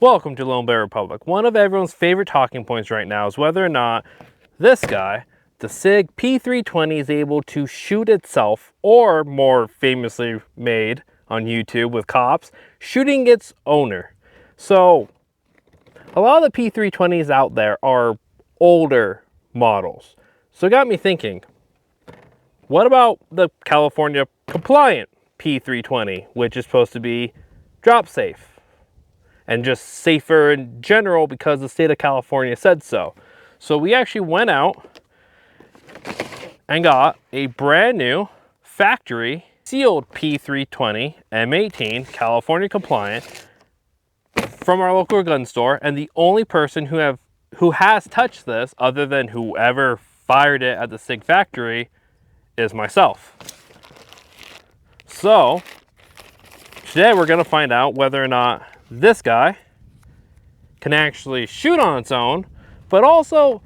Welcome to Lone Bear Republic. One of everyone's favorite talking points right now is whether or not this guy, the Sig P320, is able to shoot itself, or more famously made on YouTube with cops, shooting its owner. So a lot of the P320s out there are older models. So it got me thinking, what about the California compliant P320, which is supposed to be drop safe and just safer in general because the state of California said so. So we actually went out and got a brand new factory sealed P320 M18 California compliant from our local gun store, and the only person who has touched this other than whoever fired it at the Sig factory is myself. So today we're going to find out whether or not this guy can actually shoot on its own, but also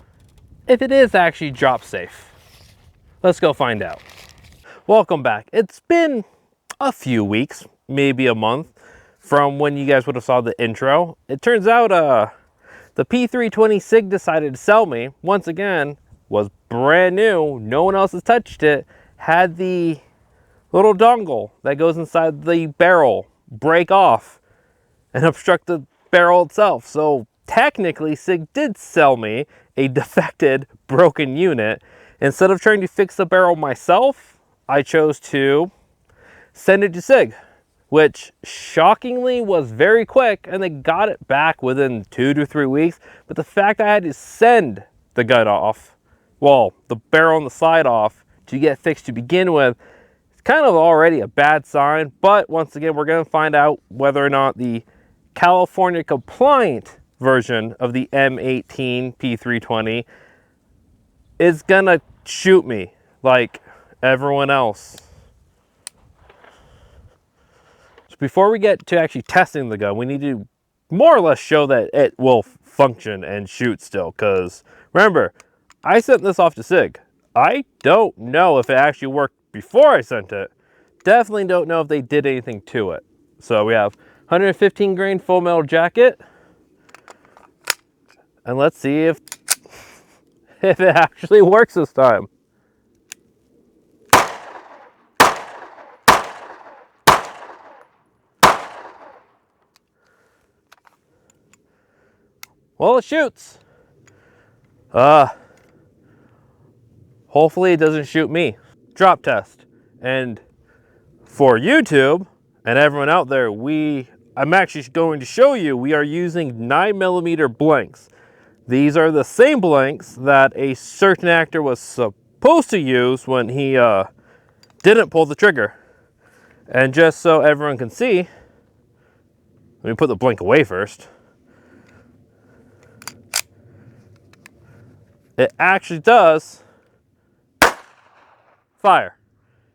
if it is actually drop safe. Let's go find out. Welcome back. It's been a few weeks, maybe a month, from when you guys would have saw the intro. It turns out the P320 Sig decided to sell me, once again, was brand new, no one else has touched it, had the little dongle that goes inside the barrel break off and obstruct the barrel itself. So technically Sig did sell me a defected, broken unit. Instead of trying to fix the barrel myself, I chose to send it to Sig, which shockingly was very quick, and they got it back within 2 to 3 weeks. But the fact I had to send the gun off, well, the barrel and the slide off, to get fixed to begin with, it's kind of already a bad sign. But once again, we're going to find out whether or not the California compliant version of the M18 P320 is gonna shoot me like everyone else. So before we get to actually testing the gun, we need to more or less show that it will function and shoot still, because remember, I sent this off to Sig. I don't know if it actually worked before I sent it. Definitely don't know if they did anything to it. So we have 115 grain full metal jacket, and let's see if it actually works this time. Well, it shoots. Hopefully it doesn't shoot me. Drop test. And for YouTube and everyone out there, I'm actually going to show you we are using 9mm blanks. These are the same blanks that a certain actor was supposed to use when he didn't pull the trigger. And just so everyone can see, let me put the blank away first. It actually does fire.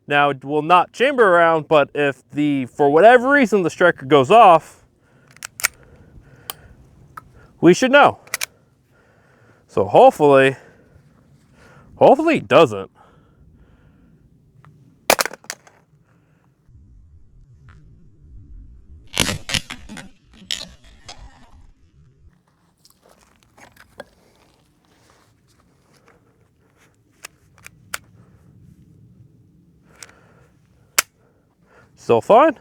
Now, it will not chamber around, but if for whatever reason the striker goes off, we should know. So hopefully it doesn't. Still fine.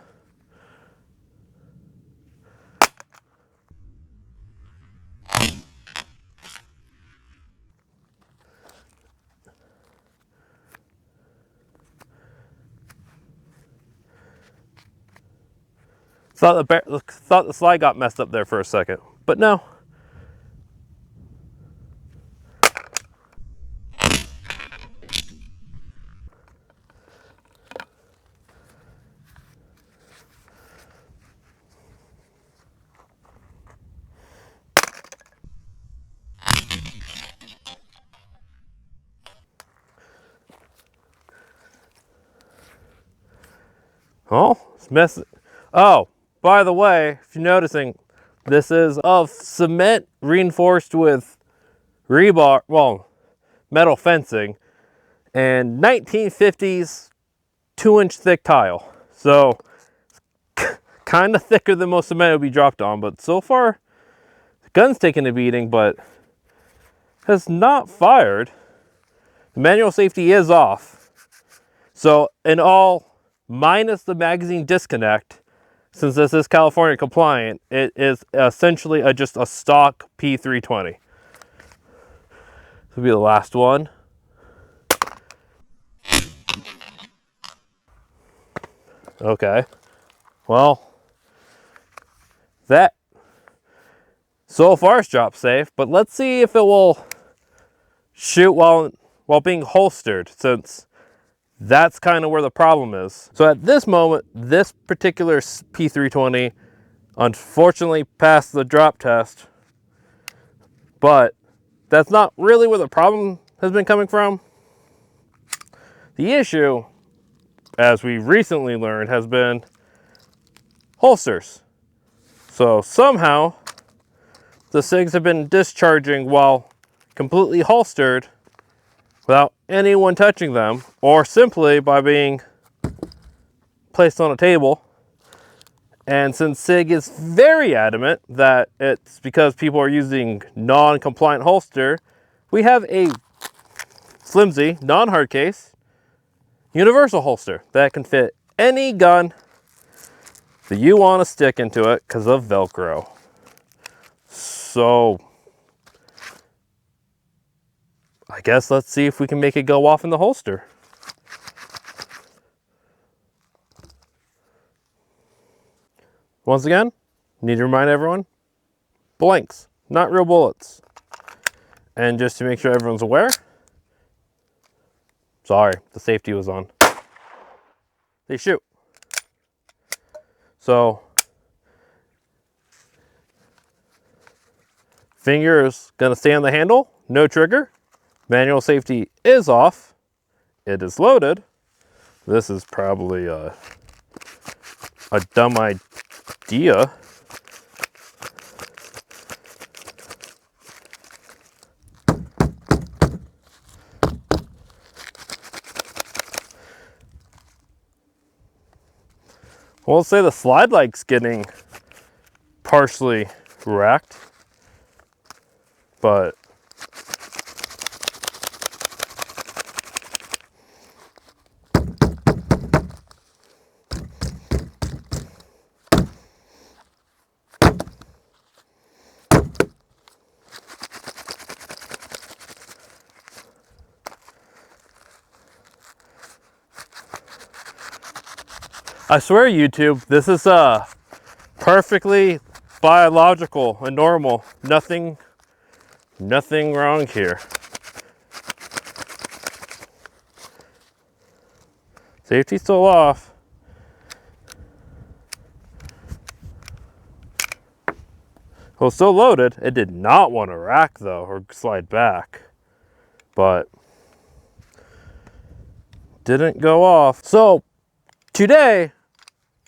Thought the slide got messed up there for a second, but no. Oh, it's messing. Oh, by the way, if you're noticing, this is of cement reinforced with rebar, well, metal fencing, and 1950s 2-inch thick tile. So kind of thicker than most cement would be dropped on, but so far gun's taken a beating, but has not fired. The manual safety is off. So in all, minus the magazine disconnect, since this is California compliant, it is essentially just a stock P320. This will be the last one. Okay. Well, that so far is drop safe, but let's see if it will shoot while being holstered, since that's kind of where the problem is. So at this moment, this particular P320 unfortunately passed the drop test, but that's not really where the problem has been coming from. The issue, as we recently learned, has been holsters. So somehow the SIGs have been discharging while completely holstered without anyone touching them, or simply by being placed on a table. And since SIG is very adamant that it's because people are using non-compliant holster, we have a flimsy, non-hard case, universal holster that can fit any gun that you want to stick into it because of Velcro. So I guess let's see if we can make it go off in the holster. Once again, need to remind everyone, blanks, not real bullets. And just to make sure everyone's aware, sorry, the safety was on. They shoot. So, finger is gonna stay on the handle, no trigger. Manual safety is off. It is loaded. This is probably a dumb idea. We'll say the slide light's getting partially wrecked, but I swear, YouTube, this is perfectly biological and normal. Nothing wrong here. Safety's still off. Well, it's still loaded. It did not want to rack though, or slide back, but didn't go off. So today,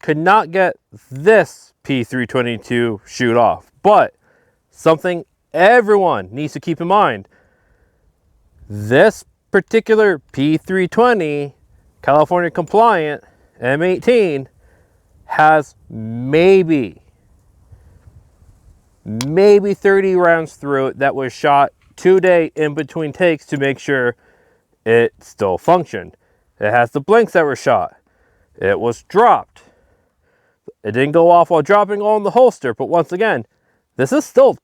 could not get this P320 to shoot off, but something everyone needs to keep in mind, this particular P320 California compliant M18 has maybe 30 rounds through it that was shot today in between takes to make sure it still functioned. It has the blanks that were shot. It was dropped. It didn't go off while dropping on the holster, but once again, this is still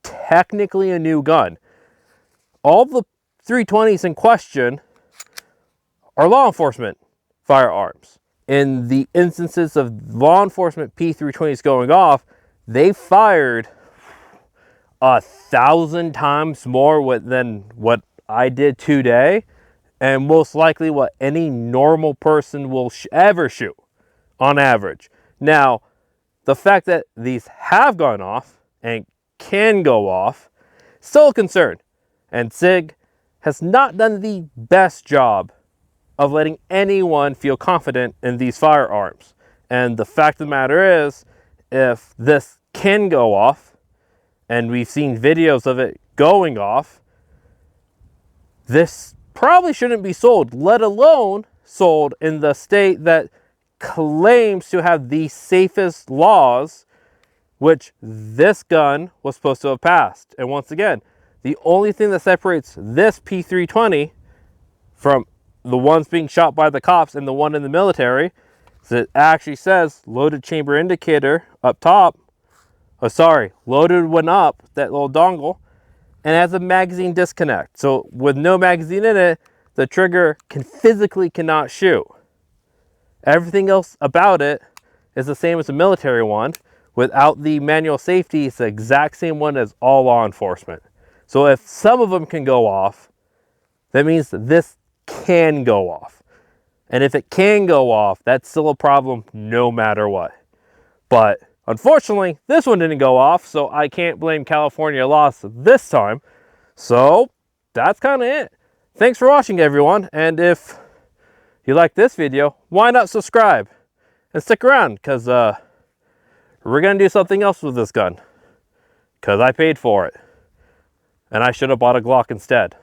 technically a new gun. All the 320s in question are law enforcement firearms. In the instances of law enforcement P320s going off, they fired 1,000 times more than what I did today, and most likely what any normal person will ever shoot on average. Now, the fact that these have gone off and can go off, still a concern. And SIG has not done the best job of letting anyone feel confident in these firearms. And the fact of the matter is, if this can go off, and we've seen videos of it going off, this probably shouldn't be sold, let alone sold in the state that claims to have the safest laws which this gun was supposed to have passed. And once again, the only thing that separates this P320 from the ones being shot by the cops and the one in the military is it actually says loaded chamber indicator up top. Oh, sorry, loaded when up, that little dongle, and has a magazine disconnect. So with no magazine in it, the trigger physically cannot shoot. Everything else about it is the same as the military one. Without the manual safety, it's the exact same one as all law enforcement. So if some of them can go off, that means that this can go off. And if it can go off, that's still a problem no matter what. But unfortunately, this one didn't go off, so I can't blame California loss this time. So that's kind of it. Thanks for watching, everyone. And if you like this video, why not subscribe and stick around, because we're going to do something else with this gun, because I paid for it and I should have bought a Glock instead.